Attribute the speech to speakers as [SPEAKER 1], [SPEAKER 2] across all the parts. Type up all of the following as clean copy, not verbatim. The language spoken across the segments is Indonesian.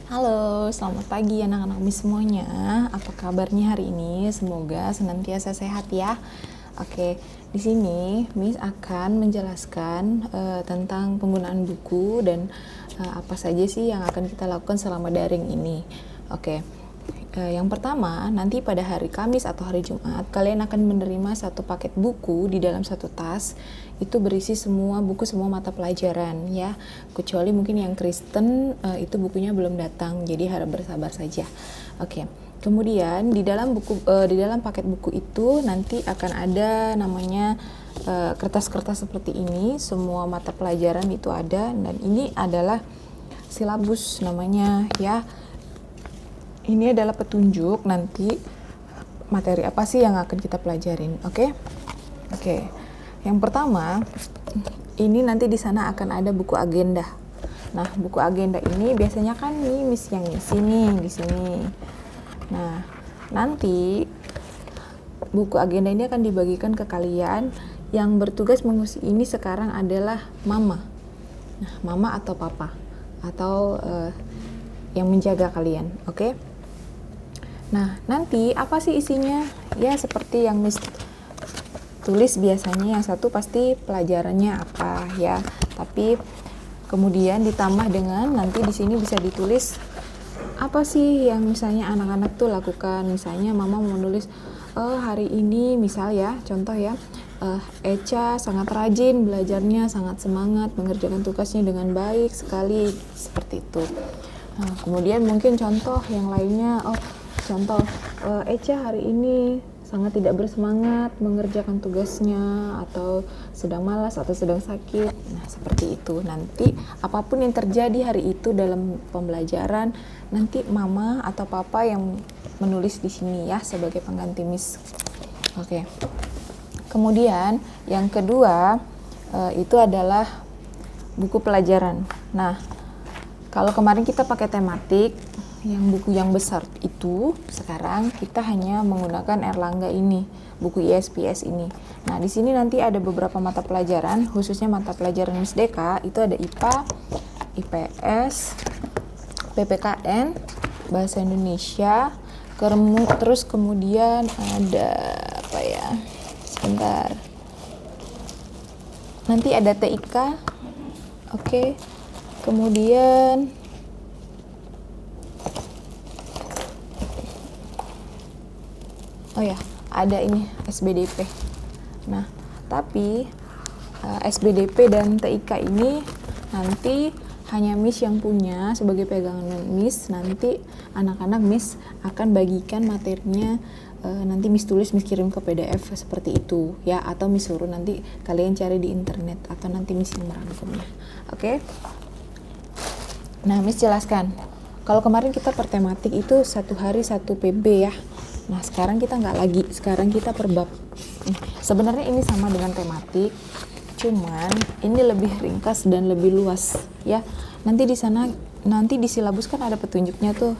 [SPEAKER 1] Halo, selamat pagi anak-anak Miss semuanya. Apa kabarnya hari ini? Semoga senantiasa sehat ya. Oke, di sini Miss akan menjelaskan tentang penggunaan buku dan apa saja sih yang akan kita lakukan selama daring ini. Oke. Yang pertama, nanti pada hari Kamis atau hari Jumat, kalian akan menerima satu paket buku di dalam satu tas. Itu berisi semua buku, semua mata pelajaran ya. Kecuali mungkin yang Kristen, itu bukunya belum datang, jadi harap bersabar saja. Oke. Kemudian di dalam paket buku itu nanti akan ada namanya kertas-kertas seperti ini. Semua mata pelajaran itu ada, dan ini adalah silabus namanya ya. Ini adalah petunjuk nanti materi apa sih yang akan kita pelajarin, oke? Oke. Yang pertama, ini nanti di sana akan ada buku agenda. Nah, buku agenda ini biasanya kan nih Miss yang ngisi nih di sini. Nah, nanti buku agenda ini akan dibagikan ke kalian. Yang bertugas mengisi ini sekarang adalah mama. Nah, mama atau papa atau yang menjaga kalian, oke? Nah, nanti apa sih isinya? Ya, seperti yang Miss tulis biasanya, yang satu pasti pelajarannya apa ya. Tapi kemudian ditambah dengan nanti di sini bisa ditulis apa sih yang misalnya anak-anak tuh lakukan. Misalnya mama mau nulis hari ini misal ya, contoh ya. Echa sangat rajin belajarnya, sangat semangat mengerjakan tugasnya dengan baik sekali, seperti itu. Nah, kemudian mungkin contoh yang lainnya, contoh Echa hari ini sangat tidak bersemangat mengerjakan tugasnya, atau sedang malas atau sedang sakit. Nah, seperti itu. Nanti apapun yang terjadi hari itu dalam pembelajaran, nanti mama atau papa yang menulis di sini ya sebagai pengganti Miss. Oke. Kemudian yang kedua itu adalah buku pelajaran. Nah, kalau kemarin kita pakai tematik, yang buku yang besar itu, sekarang kita hanya menggunakan Erlangga ini, buku ISPS ini. Nah, di sini nanti ada beberapa mata pelajaran, khususnya mata pelajaran Miss Deka, itu ada IPA, IPS, PPKN, Bahasa Indonesia, terus kemudian ada apa ya? Sebentar. Nanti ada TIK, oke. Kemudian ada ini SBDP. Nah, tapi SBDP dan TIK ini nanti hanya Miss yang punya sebagai pegangan Miss. Nanti anak-anak Miss akan bagikan materinya, nanti Miss tulis, Miss kirim ke PDF seperti itu ya, atau Miss suruh nanti kalian cari di internet, atau nanti Miss yang merangkumnya. Oke? Nah, Miss jelaskan. Kalau kemarin kita per tematik itu satu hari satu PB ya. Nah, sekarang kita nggak lagi, sekarang kita per bab. Sebenarnya ini sama dengan tematik, cuman ini lebih ringkas dan lebih luas ya. Nanti di sana, nanti di silabus kan ada petunjuknya tuh.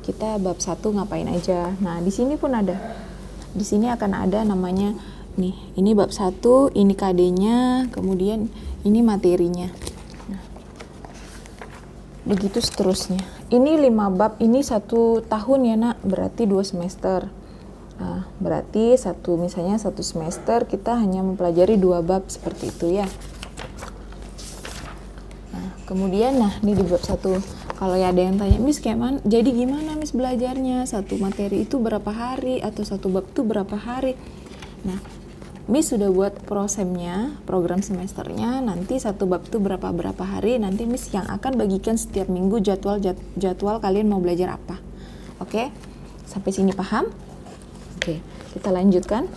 [SPEAKER 1] Kita bab 1 ngapain aja. Nah, di sini pun ada. Di sini akan ada namanya nih, ini bab 1, ini KD-nya, kemudian ini materinya. Nah, begitu seterusnya. Ini 5 bab, ini 1 tahun ya nak, berarti 2 semester. Nah, berarti misalnya 1 semester kita hanya mempelajari 2 bab seperti itu ya. Nah, kemudian ini di bab 1. Kalau ya ada yang tanya, Miss jadi gimana Miss belajarnya? Satu materi itu berapa hari, atau satu bab itu berapa hari? Nah, Miss sudah buat program semesternya, nanti satu bab itu berapa hari, nanti Miss yang akan bagikan setiap minggu jadwal kalian mau belajar apa. Oke? Sampai sini paham? Oke, kita lanjutkan.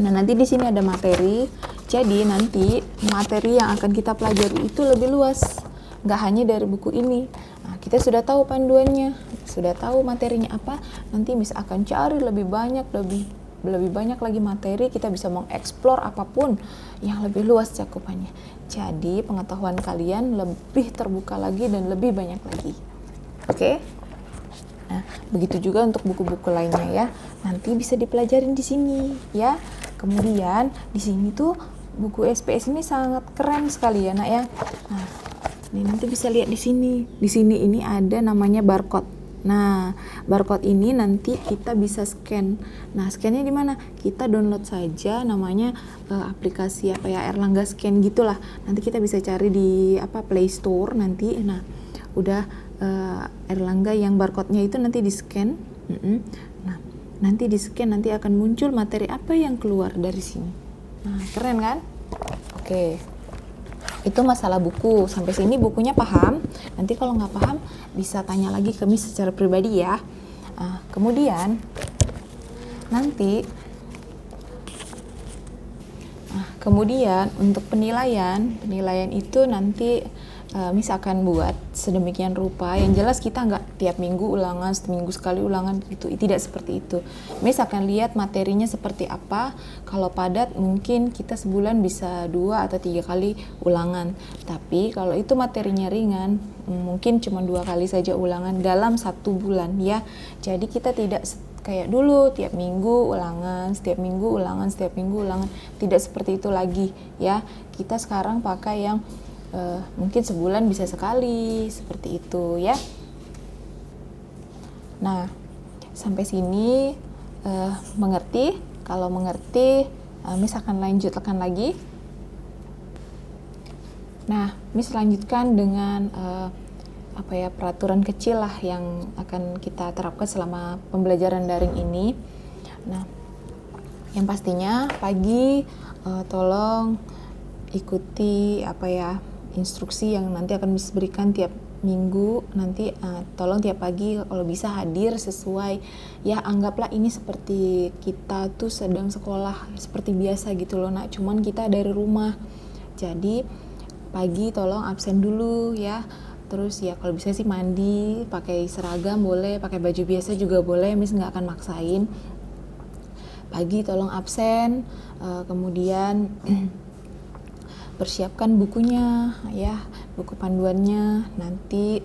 [SPEAKER 1] Nah, nanti di sini ada materi. Jadi nanti materi yang akan kita pelajari itu lebih luas, nggak hanya dari buku ini. Nah, kita sudah tahu panduannya, sudah tahu materinya apa. Nanti Miss akan cari lebih banyak lagi materi. Kita bisa mengeksplor apapun yang lebih luas cakupannya. Jadi pengetahuan kalian lebih terbuka lagi dan lebih banyak lagi. Oke? Nah, begitu juga untuk buku-buku lainnya ya. Nanti bisa dipelajarin di sini ya. Kemudian di sini tuh buku SPS ini sangat keren sekali ya nak ya. Nah, Nih, nanti bisa lihat di sini. Di sini ini ada namanya barcode. Nah, barcode ini nanti kita bisa scan. Nah, scannya di mana? Kita download saja namanya aplikasi apa ya, Erlangga Scan gitulah. Nanti kita bisa cari di Play Store nanti. Nah, udah Erlangga yang barcode-nya itu nanti di scan. Nah, nanti di scan nanti akan muncul materi apa yang keluar dari sini. Nah, keren kan? Oke. Itu masalah buku. Sampai sini bukunya paham. Nanti kalau nggak paham bisa tanya lagi ke Miss secara pribadi ya. Kemudian untuk penilaian itu nanti Miss akan buat sedemikian rupa. Yang jelas kita nggak tiap minggu ulangan, seminggu sekali ulangan gitu. Tidak seperti itu. Miss akan lihat materinya seperti apa. Kalau padat mungkin kita sebulan bisa 2 atau 3 kali ulangan. Tapi kalau itu materinya ringan, mungkin cuma 2 kali saja ulangan dalam 1 bulan ya. Jadi kita tidak kayak dulu tiap minggu ulangan, setiap minggu ulangan, setiap minggu ulangan. Tidak seperti itu lagi ya. Kita sekarang pakai yang mungkin sebulan bisa sekali, seperti itu ya. Nah, sampai sini mengerti? Kalau mengerti, Miss akan lanjutkan lagi. Nah, Miss lanjutkan dengan peraturan kecil lah yang akan kita terapkan selama pembelajaran daring ini. Nah, yang pastinya pagi tolong ikuti instruksi yang nanti akan Miss berikan tiap minggu. Nanti tolong tiap pagi kalau bisa hadir sesuai ya, anggaplah ini seperti kita tuh sedang sekolah seperti biasa gitu loh nak, cuman kita dari rumah. Jadi pagi tolong absen dulu ya. Terus ya kalau bisa sih mandi, pakai seragam boleh, pakai baju biasa juga boleh, Miss nggak akan maksain. Pagi tolong absen, kemudian persiapkan bukunya ya, buku panduannya. Nanti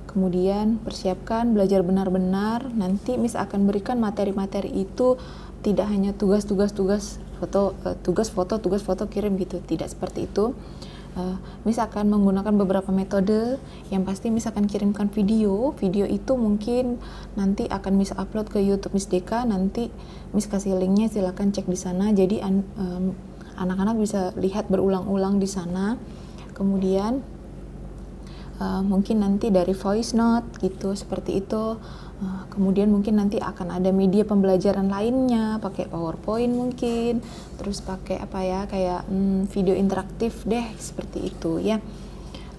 [SPEAKER 1] kemudian persiapkan belajar benar-benar. Nanti Miss akan berikan materi-materi itu tidak hanya tugas foto kirim gitu, tidak seperti itu. Miss akan menggunakan beberapa metode. Yang pasti Miss akan kirimkan video itu mungkin nanti akan Miss upload ke YouTube Miss Deka. Nanti Miss kasih linknya, silakan cek di sana. Jadi anak-anak bisa lihat berulang-ulang di sana. Kemudian mungkin nanti dari voice note gitu, seperti itu. Kemudian mungkin nanti akan ada media pembelajaran lainnya, pakai PowerPoint mungkin, terus pakai kayak video interaktif deh, seperti itu ya.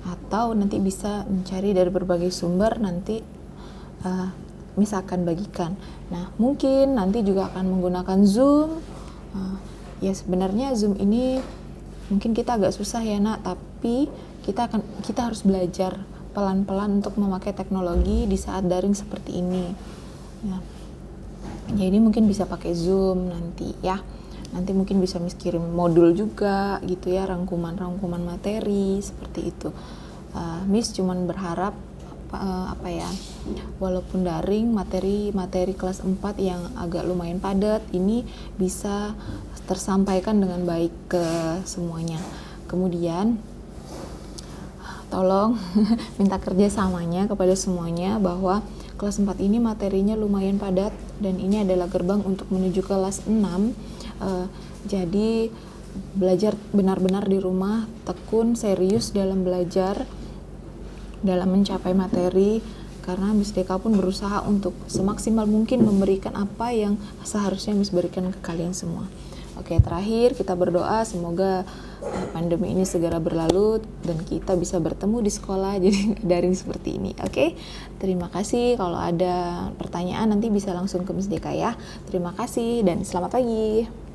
[SPEAKER 1] Atau nanti bisa mencari dari berbagai sumber, nanti Miss akan bagikan. Nah, mungkin nanti juga akan menggunakan Zoom. Ya sebenarnya Zoom ini mungkin kita agak susah ya nak, tapi kita harus belajar pelan-pelan untuk memakai teknologi di saat daring seperti ini ya. Jadi mungkin bisa pakai Zoom nanti ya. Nanti mungkin bisa Miss kirim modul juga gitu ya, rangkuman materi seperti itu. Miss cuman berharap walaupun daring, materi kelas 4 yang agak lumayan padat ini bisa tersampaikan dengan baik ke semuanya. Kemudian tolong minta kerjasamanya kepada semuanya bahwa kelas 4 ini materinya lumayan padat dan ini adalah gerbang untuk menuju kelas 6. Jadi belajar benar-benar di rumah, tekun, serius dalam belajar, dalam mencapai materi, karena Miss Deka pun berusaha untuk semaksimal mungkin memberikan apa yang seharusnya Miss berikan ke kalian semua. Oke, terakhir kita berdoa semoga pandemi ini segera berlalu dan kita bisa bertemu di sekolah jadi daring seperti ini. Oke, terima kasih. Kalau ada pertanyaan nanti bisa langsung ke Miss Deka ya. Terima kasih dan selamat pagi.